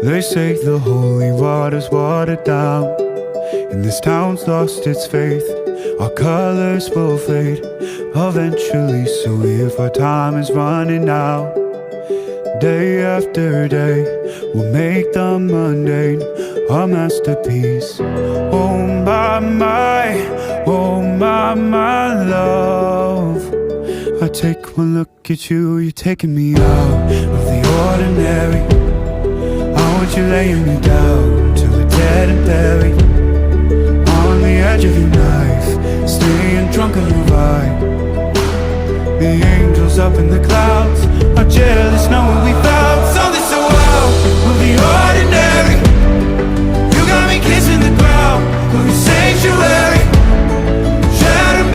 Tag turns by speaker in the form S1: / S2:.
S1: They say the holy water's watered down, and this town's lost its faith. Our colors will fade eventually, so if our time is running out, day after day, we'll make the mundane our masterpiece. Oh my love, I take one look at you, you're taking me out of the ordinary. I want you laying me down till we're dead and buried, on the edge of your knife, staying drunk on your vibe. The angels up in the clouds are jealous knowing we found something so wild. We'll be all